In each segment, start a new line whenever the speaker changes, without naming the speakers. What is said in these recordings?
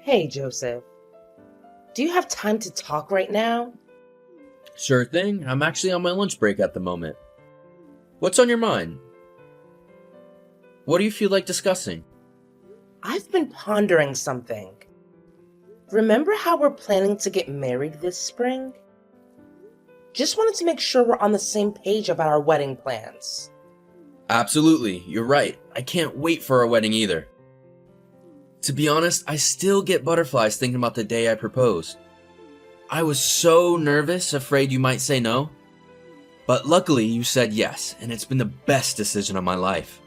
Hey, Joseph. Do you have time to talk right now?
Sure thing. I'm actually on my lunch break at the moment. What's on your mind? What do you feel like discussing?
I've been pondering something. Remember how we're planning to get married this spring? Just wanted to make sure we're on the same page about our wedding plans.
Absolutely, you're right. I can't wait for our wedding either. To be honest, I still get butterflies thinking about the day I proposed. I was so nervous, afraid you might say no. But luckily you said yes, and it's been the best decision of my life.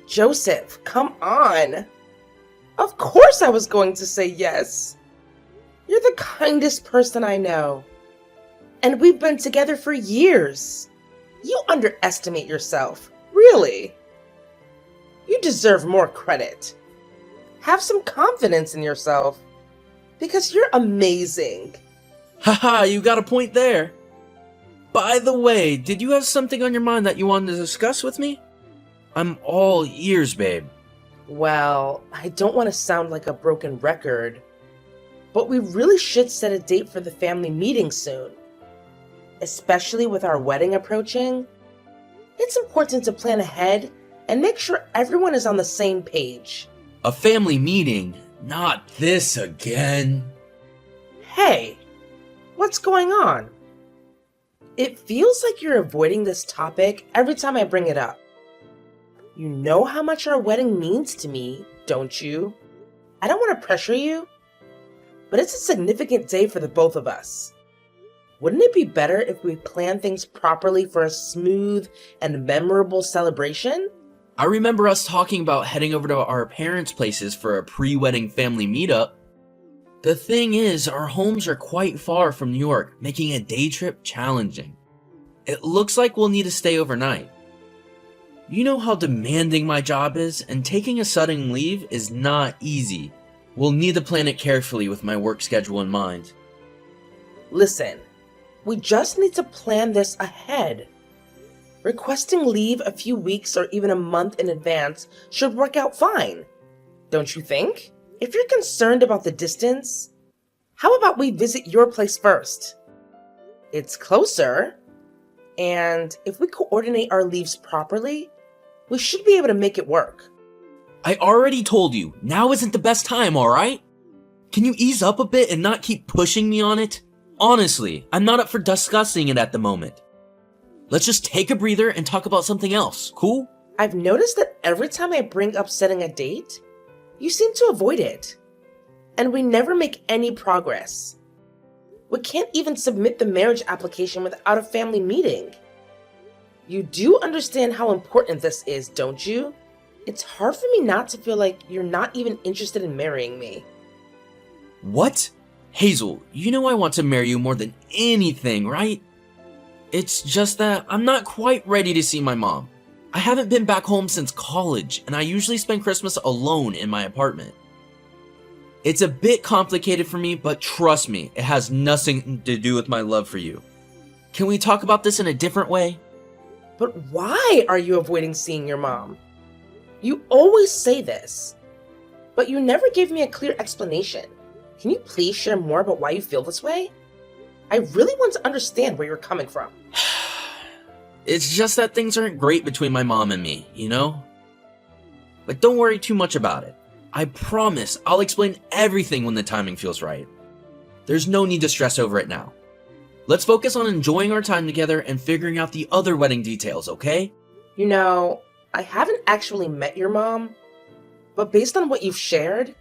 Joseph, come on! Of course I was going to say yes. You're the kindest person I know. And we've been together for years. You underestimate yourself, really. You deserve more credit. Have some confidence in yourself, because you're amazing.
Haha, you got a point there. By the way, did you have something on your mind that you wanted to discuss with me? I'm all ears, babe.
Well, I don't want to sound like a broken record, but we really should set a date for the family meeting soon. Especially with our wedding approaching, it's important to plan ahead and make sure everyone is on the same page.
A family meeting? Not this again.
Hey, what's going on? It feels like you're avoiding this topic every time I bring it up. You know how much our wedding means to me, don't you? I don't want to pressure you, but it's a significant day for the both of us. Wouldn't it be better if we plan things properly for a smooth and memorable celebration?
I remember us talking about heading over to our parents' places for a pre-wedding family meetup. The thing is, our homes are quite far from New York, making a day trip challenging. It looks like we'll need to stay overnight. You know how demanding my job is, and taking a sudden leave is not easy. We'll need to plan it carefully with my work schedule in mind.
Listen, we just need to plan this ahead. Requesting leave a few weeks or even a month in advance should work out fine, don't you think? If you're concerned about the distance, how about we visit your place first? It's closer, and if we coordinate our leaves properly, we should be able to make it work.
I already told you, now isn't the best time, alright? Can you ease up a bit and not keep pushing me on it? Honestly, I'm not up for discussing it at the moment. Let's just take a breather and talk about something else, cool?
I've noticed that every time I bring up setting a date, you seem to avoid it. And we never make any progress. We can't even submit the marriage application without a family meeting. You do understand how important this is, don't you? It's hard for me not to feel like you're not even interested in marrying me.
What? Hazel, you know I want to marry you more than anything, right? It's just that I'm not quite ready to see my mom. I haven't been back home since college, and I usually spend Christmas alone in my apartment. It's a bit complicated for me, but trust me, it has nothing to do with my love for you. Can we talk about this in a different way?
But why are you avoiding seeing your mom? You always say this, but you never gave me a clear explanation. Can you please share more about why you feel this way? I really want to understand where you're coming from.
It's just that things aren't great between my mom and me, you know? But don't worry too much about it. I promise I'll explain everything when the timing feels right. There's no need to stress over it now. Let's focus on enjoying our time together and figuring out the other wedding details, okay?
You know, I haven't actually met your mom, but based on what you've shared,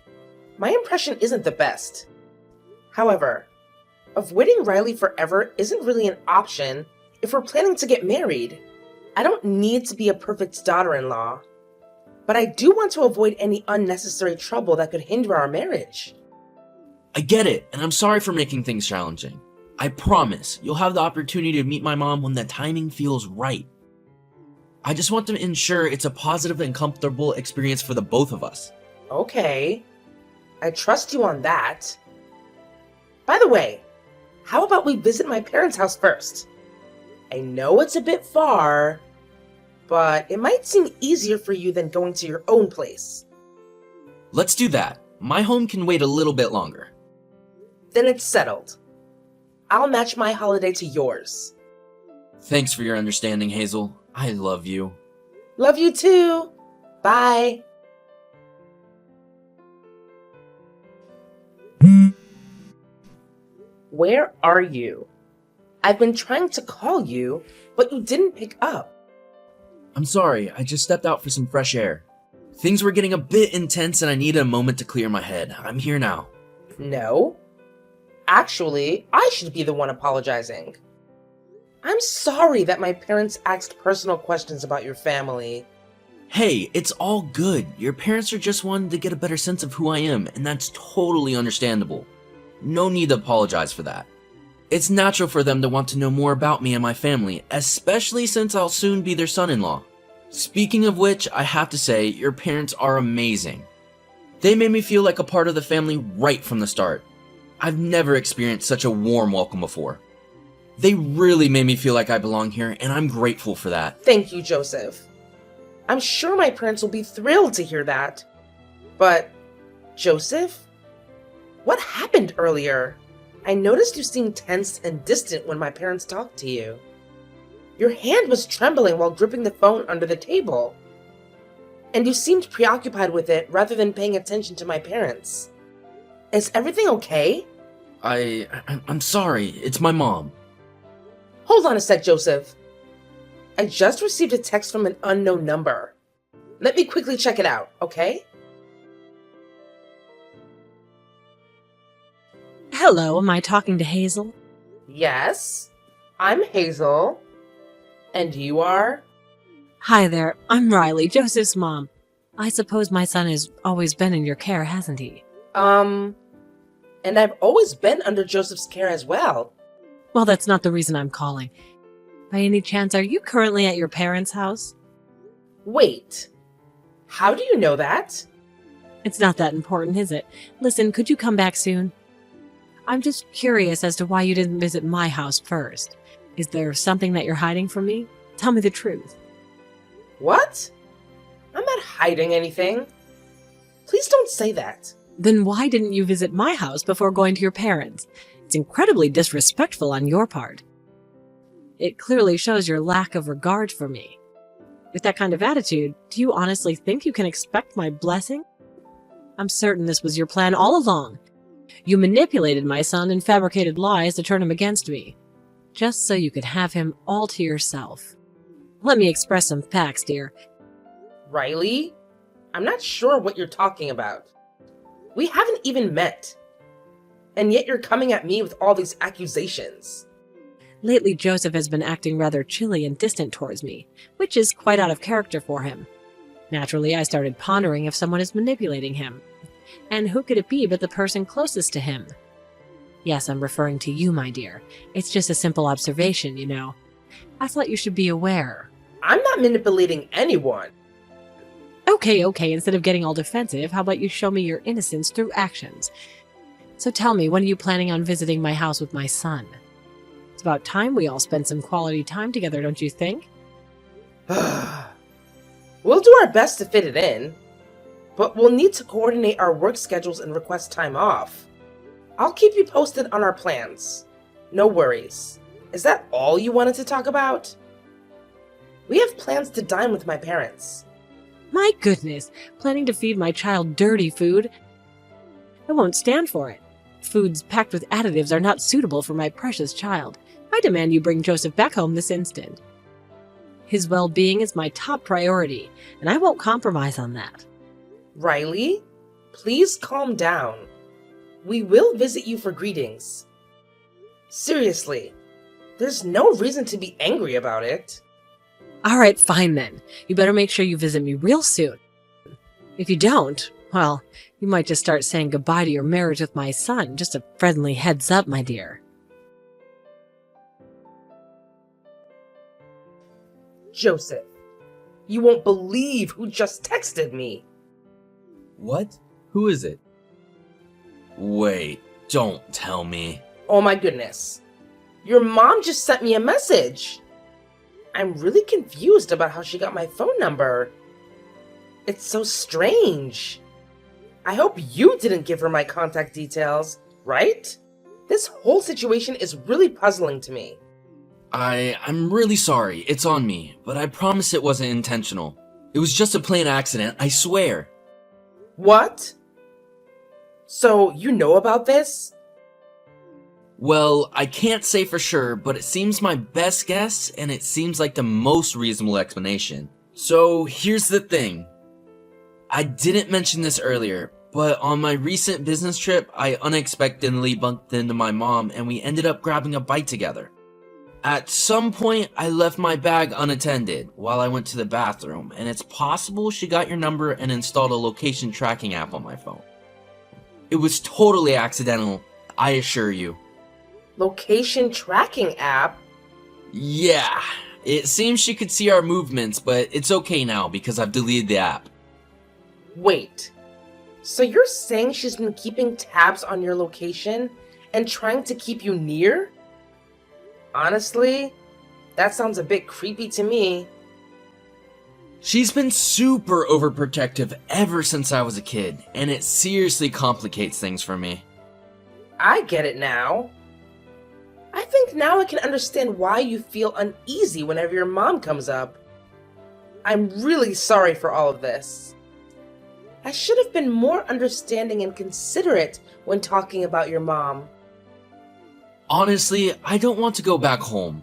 my impression isn't the best. However, avoiding Riley forever isn't really an option if we're planning to get married. I don't need to be a perfect daughter-in-law, but I do want to avoid any unnecessary trouble that could hinder our marriage.
I get it, and I'm sorry for making things challenging. I promise you'll have the opportunity to meet my mom when the timing feels right. I just want to ensure it's a positive and comfortable experience for the both of us.
Okay, I trust you on that. By the way, how about we visit my parents' house first? I know it's a bit far, but it might seem easier for you than going to your own place.
Let's do that. My home can wait a little bit longer.
Then it's settled. I'll match my holiday to yours.
Thanks for your understanding, Hazel. I love you.
Love you too. Bye. Where are you? I've been trying to call you, but you didn't pick up.
I'm sorry, I just stepped out for some fresh air. Things were getting a bit intense and I needed a moment to clear my head. I'm here now.
No. Actually, I should be the one apologizing. I'm sorry that my parents asked personal questions about your family.
Hey, it's all good. Your parents are just wanting to get a better sense of who I am, and that's totally understandable. No need to apologize for that. It's natural for them to want to know more about me and my family, especially since I'll soon be their son-in-law. Speaking of which, I have to say, your parents are amazing. They made me feel like a part of the family right from the start. I've never experienced such a warm welcome before. They really made me feel like I belong here, and I'm grateful for that.
Thank you, Joseph. I'm sure my parents will be thrilled to hear that. But, Joseph? What happened earlier? I noticed you seemed tense and distant when my parents talked to you. Your hand was trembling while gripping the phone under the table. And you seemed preoccupied with it rather than paying attention to my parents. Is everything okay?
I'm sorry, it's my mom.
Hold on a sec, Joseph. I just received a text from an unknown number. Let me quickly check it out, okay?
Hello, am I talking to Hazel?
Yes, I'm Hazel. And you are?
Hi there, I'm Riley, Joseph's mom. I suppose my son has always been in your care, hasn't he?
And I've always been under Joseph's care as well.
Well, that's not the reason I'm calling. By any chance, are you currently at your parents' house?
Wait, how do you know that?
It's not that important, is it? Listen, could you come back soon? I'm just curious as to why you didn't visit my house first. Is there something that you're hiding from me? Tell me the truth.
What? I'm not hiding anything. Please don't say that.
Then why didn't you visit my house before going to your parents'? It's incredibly disrespectful on your part. It clearly shows your lack of regard for me. With that kind of attitude, do you honestly think you can expect my blessing? I'm certain this was your plan all along. You manipulated my son and fabricated lies to turn him against me, just so you could have him all to yourself. Let me express some facts, dear.
Riley? I'm not sure what you're talking about. We haven't even met. And yet you're coming at me with all these accusations.
Lately, Joseph has been acting rather chilly and distant towards me, which is quite out of character for him. Naturally, I started pondering if someone is manipulating him. And who could it be but the person closest to him? Yes, I'm referring to you, my dear. It's just a simple observation, you know. I thought you should be aware.
I'm not manipulating anyone.
Okay, instead of getting all defensive, how about you show me your innocence through actions? So tell me, when are you planning on visiting my house with my son? It's about time we all spend some quality time together, don't you think?
We'll do our best to fit it in, but we'll need to coordinate our work schedules and request time off. I'll keep you posted on our plans. No worries. Is that all you wanted to talk about? We have plans to dine with my parents.
My goodness, planning to feed my child dirty food? I won't stand for it. Foods packed with additives are not suitable for my precious child. I demand you bring Joseph back home this instant. His well-being is my top priority, and I won't compromise on that.
Riley, please calm down. We will visit you for greetings. Seriously, there's no reason to be angry about it.
All right, fine then. You better make sure you visit me real soon. If you don't, well, you might just start saying goodbye to your marriage with my son. Just a friendly heads up, my dear.
Joseph, you won't believe who just texted me.
What? Who is it? Wait, don't tell me.
Oh my goodness. Your mom just sent me a message. I'm really confused about how she got my phone number. It's so strange. I hope you didn't give her my contact details, right? This whole situation is really puzzling to me.
I'm really sorry, it's on me, but I promise it wasn't intentional. It was just a plain accident, I swear.
What? So, you know about this?
Well, I can't say for sure, but it seems my best guess, and it seems like the most reasonable explanation. So, here's the thing. I didn't mention this earlier, but on my recent business trip, I unexpectedly bumped into my mom, and we ended up grabbing a bite together. At some point, I left my bag unattended while I went to the bathroom, and it's possible she got your number and installed a location tracking app on my phone. It was totally accidental, I assure you.
Location tracking app?
Yeah, it seems she could see our movements, but it's okay now because I've deleted the app.
Wait, so you're saying she's been keeping tabs on your location and trying to keep you near? Honestly, that sounds a bit creepy to me.
She's been super overprotective ever since I was a kid, and it seriously complicates things for me.
I get it now. I think now I can understand why you feel uneasy whenever your mom comes up. I'm really sorry for all of this. I should have been more understanding and considerate when talking about your mom.
Honestly, I don't want to go back home.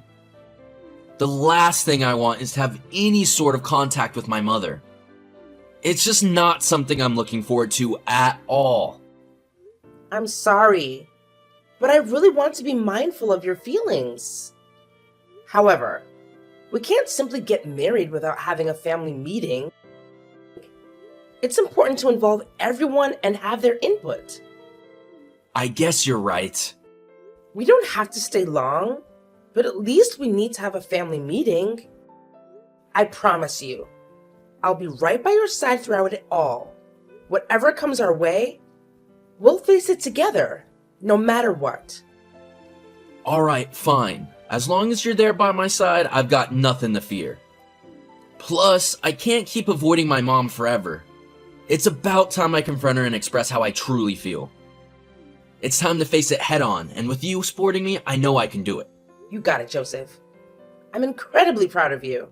The last thing I want is to have any sort of contact with my mother. It's just not something I'm looking forward to at all.
I'm sorry, but I really want to be mindful of your feelings. However, we can't simply get married without having a family meeting. It's important to involve everyone and have their input.
I guess you're right.
We don't have to stay long, but at least we need to have a family meeting. I promise you, I'll be right by your side throughout it all. Whatever comes our way, we'll face it together, no matter what.
Alright, fine. As long as you're there by my side, I've got nothing to fear. Plus, I can't keep avoiding my mom forever. It's about time I confront her and express how I truly feel. It's time to face it head on, and with you supporting me, I know I can do it.
You got it, Joseph. I'm incredibly proud of you.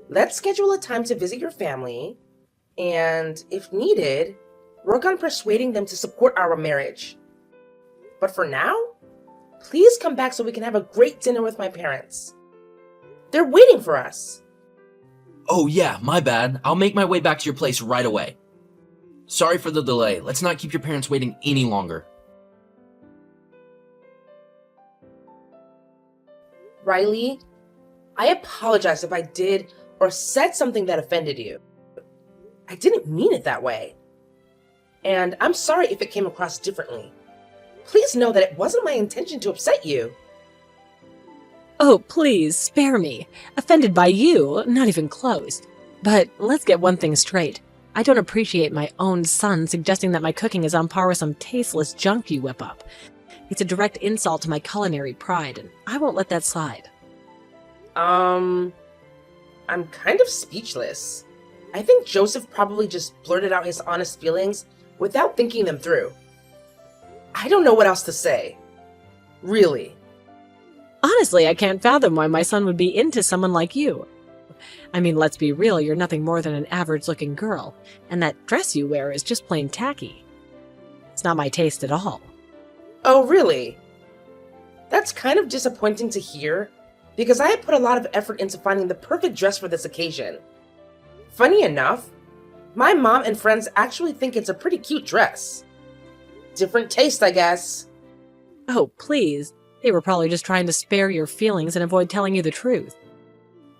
Let's schedule a time to visit your family, and if needed, work on persuading them to support our marriage. But for now, please come back so we can have a great dinner with my parents. They're waiting for us.
Oh yeah, my bad. I'll make my way back to your place right away. Sorry for the delay. Let's not keep your parents waiting any longer.
Riley, I apologize if I did or said something that offended you. I didn't mean it that way. And I'm sorry if it came across differently. Please know that it wasn't my intention to upset you.
Oh, please, spare me. Offended by you, not even close. But let's get one thing straight. I don't appreciate my own son suggesting that my cooking is on par with some tasteless junk you whip up. It's a direct insult to my culinary pride, and I won't let that slide.
I'm kind of speechless. I think Joseph probably just blurted out his honest feelings without thinking them through. I don't know what else to say. Really.
Honestly, I can't fathom why my son would be into someone like you. I mean, let's be real, you're nothing more than an average-looking girl, and that dress you wear is just plain tacky. It's not my taste at all.
Oh, really? That's kind of disappointing to hear, because I had put a lot of effort into finding the perfect dress for this occasion. Funny enough, my mom and friends actually think it's a pretty cute dress. Different taste, I guess.
Oh, please. They were probably just trying to spare your feelings and avoid telling you the truth.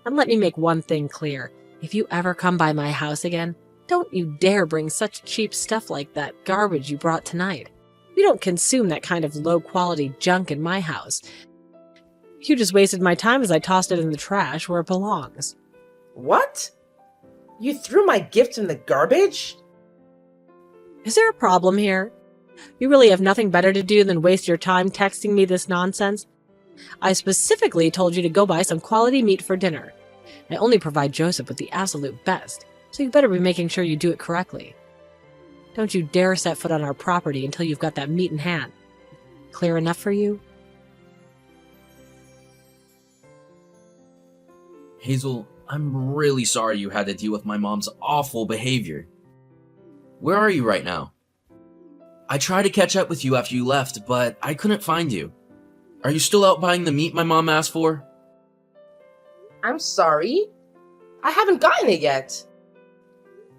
And let me make one thing clear. If you ever come by my house again, don't you dare bring such cheap stuff like that garbage you brought tonight. We don't consume that kind of low-quality junk in my house. You just wasted my time as I tossed it in the trash where it belongs.
What? You threw my gift in the garbage?
Is there a problem here? You really have nothing better to do than waste your time texting me this nonsense? I specifically told you to go buy some quality meat for dinner. I only provide Joseph with the absolute best, so you better be making sure you do it correctly. Don't you dare set foot on our property until you've got that meat in hand. Clear enough for you?
Hazel, I'm really sorry you had to deal with my mom's awful behavior. Where are you right now? I tried to catch up with you after you left, but I couldn't find you. Are you still out buying the meat my mom asked for?
I'm sorry. I haven't gotten it yet.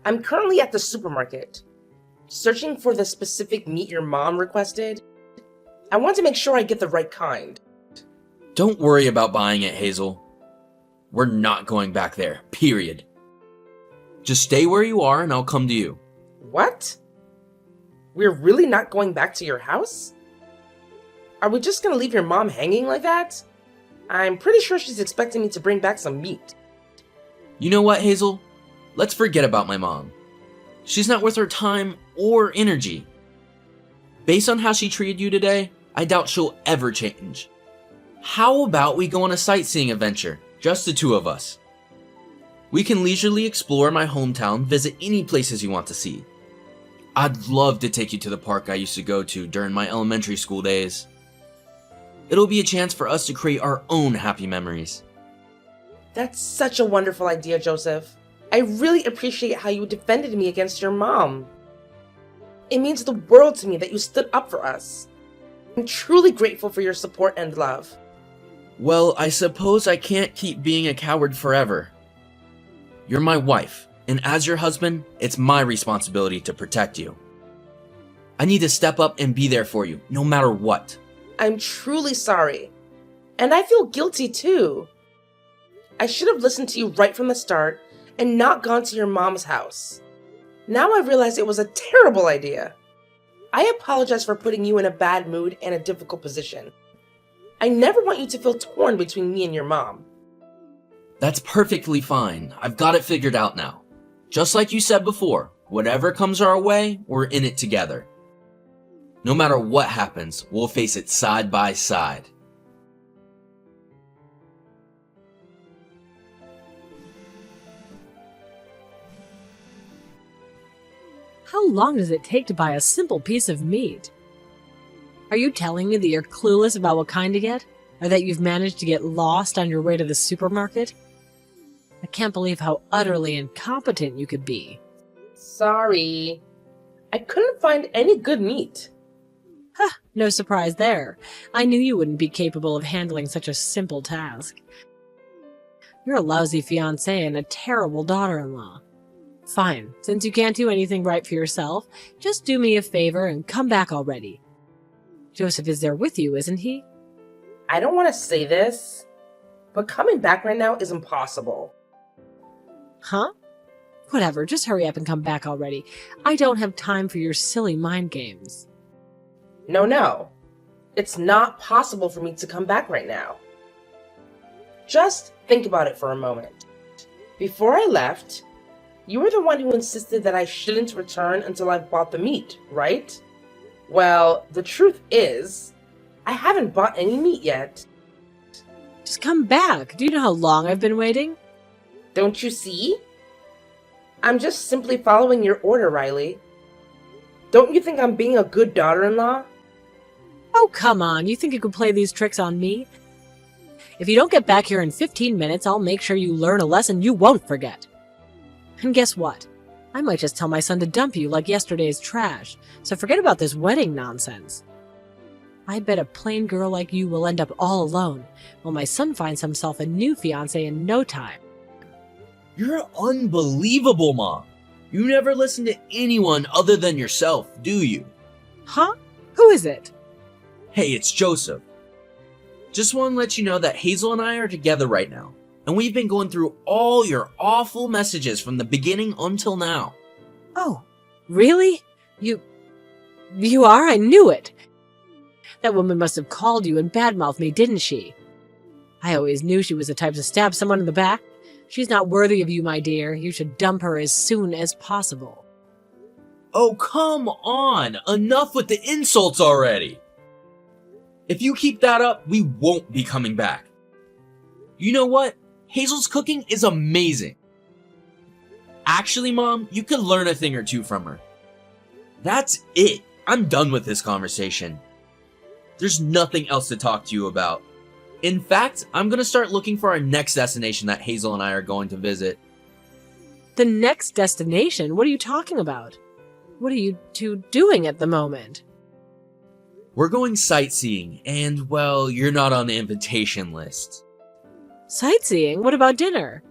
I'm currently at the supermarket, searching for the specific meat your mom requested. I want to make sure I get the right kind.
Don't worry about buying it, Hazel. We're not going back there, period. Just stay where you are and I'll come to you.
What? We're really not going back to your house? Are we just gonna leave your mom hanging like that? I'm pretty sure she's expecting me to bring back some meat.
You know what, Hazel? Let's forget about my mom. She's not worth her time or energy. Based on how she treated you today, I doubt she'll ever change. How about we go on a sightseeing adventure, just the two of us? We can leisurely explore my hometown, visit any places you want to see. I'd love to take you to the park I used to go to during my elementary school days. It'll be a chance for us to create our own happy memories.
That's such a wonderful idea, Joseph. I really appreciate how you defended me against your mom. It means the world to me that you stood up for us. I'm truly grateful for your support and love.
Well, I suppose I can't keep being a coward forever. You're my wife, and as your husband, it's my responsibility to protect you. I need to step up and be there for you, no matter what.
I'm truly sorry. And I feel guilty too. I should have listened to you right from the start and not gone to your mom's house. Now I realize it was a terrible idea. I apologize for putting you in a bad mood and a difficult position. I never want you to feel torn between me and your mom.
That's perfectly fine. I've got it figured out now. Just like you said before, whatever comes our way, we're in it together. No matter what happens, we'll face it side by side.
How long does it take to buy a simple piece of meat? Are you telling me that you're clueless about what kind to get? Or that you've managed to get lost on your way to the supermarket? I can't believe how utterly incompetent you could be.
Sorry. I couldn't find any good meat.
Huh, no surprise there. I knew you wouldn't be capable of handling such a simple task. You're a lousy fiancé and a terrible daughter-in-law. Fine, since you can't do anything right for yourself, just do me a favor and come back already. Joseph is there with you, isn't he?
I don't want to say this, but coming back right now is impossible.
Huh? Whatever, just hurry up and come back already. I don't have time for your silly mind games.
No. It's not possible for me to come back right now. Just think about it for a moment. Before I left, you were the one who insisted that I shouldn't return until I've bought the meat, right? Well, the truth is, I haven't bought any meat yet.
Just come back. Do you know how long I've been waiting?
Don't you see? I'm just simply following your order, Riley. Don't you think I'm being a good daughter-in-law?
Oh, come on. You think you could play these tricks on me? If you don't get back here in 15 minutes, I'll make sure you learn a lesson you won't forget. And guess what? I might just tell my son to dump you like yesterday's trash, so forget about this wedding nonsense. I bet a plain girl like you will end up all alone, while my son finds himself a new fiancé in no time.
You're unbelievable, Mom. You never listen to anyone other than yourself, do you?
Huh? Who is it?
Hey, it's Joseph. Just want to let you know that Hazel and I are together right now, and we've been going through all your awful messages from the beginning until now.
Oh, really? You are? I knew it. That woman must have called you and badmouthed me, didn't she? I always knew she was the type to stab someone in the back. She's not worthy of you, my dear. You should dump her as soon as possible.
Oh, come on! Enough with the insults already! If you keep that up, we won't be coming back. You know what? Hazel's cooking is amazing. Actually, Mom, you could learn a thing or two from her. That's it. I'm done with this conversation. There's nothing else to talk to you about. In fact, I'm gonna start looking for our next destination that Hazel and I are going to visit.
The next destination? What are you talking about? What are you two doing at the moment?
We're going sightseeing, and well, you're not on the invitation list.
Sightseeing? What about dinner?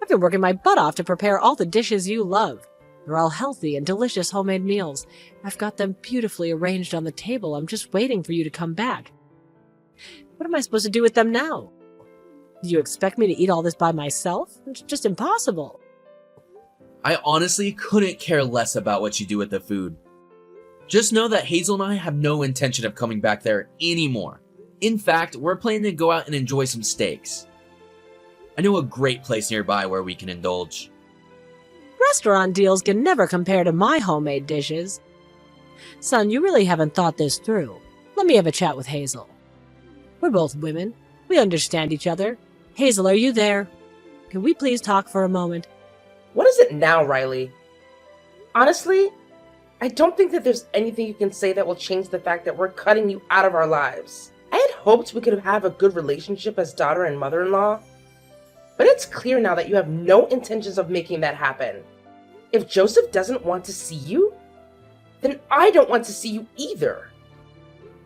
I've been working my butt off to prepare all the dishes you love. They're all healthy and delicious homemade meals. I've got them beautifully arranged on the table. I'm just waiting for you to come back. What am I supposed to do with them now? Do you expect me to eat all this by myself? It's just impossible.
I honestly couldn't care less about what you do with the food. Just know that Hazel and I have no intention of coming back there anymore. In fact, we're planning to go out and enjoy some steaks. I know a great place nearby where we can indulge.
Restaurant deals can never compare to my homemade dishes. Son, you really haven't thought this through. Let me have a chat with Hazel. We're both women. We understand each other. Hazel, are you there? Can we please talk for a moment?
What is it now, Riley? Honestly, I don't think that there's anything you can say that will change the fact that we're cutting you out of our lives. I had hoped we could have a good relationship as daughter and mother-in-law, but it's clear now that you have no intentions of making that happen. If Joseph doesn't want to see you, then I don't want to see you either.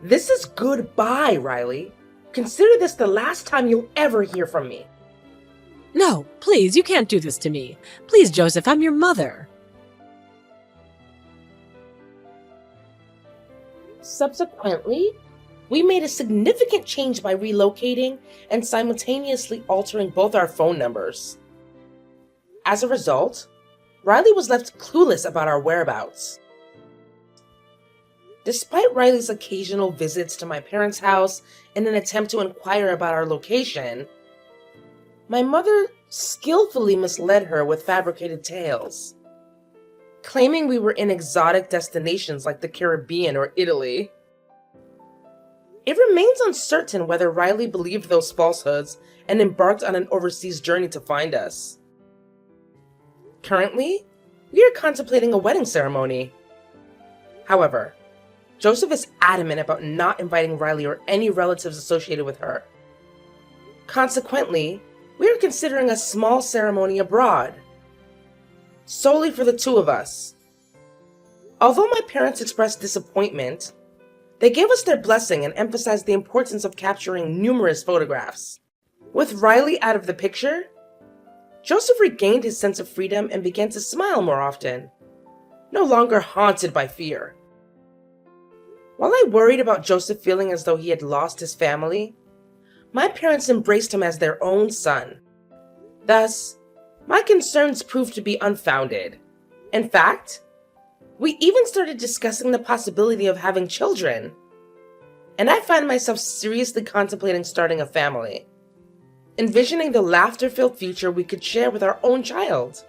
This is goodbye, Riley. Consider this the last time you'll ever hear from me.
No, please, you can't do this to me. Please, Joseph, I'm your mother.
Subsequently, we made a significant change by relocating and simultaneously altering both our phone numbers. As a result, Riley was left clueless about our whereabouts. Despite Riley's occasional visits to my parents' house in an attempt to inquire about our location, my mother skillfully misled her with fabricated tales, claiming we were in exotic destinations like the Caribbean or Italy. It remains uncertain whether Riley believed those falsehoods and embarked on an overseas journey to find us. Currently, we are contemplating a wedding ceremony. However, Joseph is adamant about not inviting Riley or any relatives associated with her. Consequently, we are considering a small ceremony abroad, solely for the two of us. Although my parents expressed disappointment, they gave us their blessing and emphasized the importance of capturing numerous photographs. With Riley out of the picture, Joseph regained his sense of freedom and began to smile more often, no longer haunted by fear. While I worried about Joseph feeling as though he had lost his family, my parents embraced him as their own son. Thus, my concerns proved to be unfounded. In fact, we even started discussing the possibility of having children, and I find myself seriously contemplating starting a family, envisioning the laughter-filled future we could share with our own child.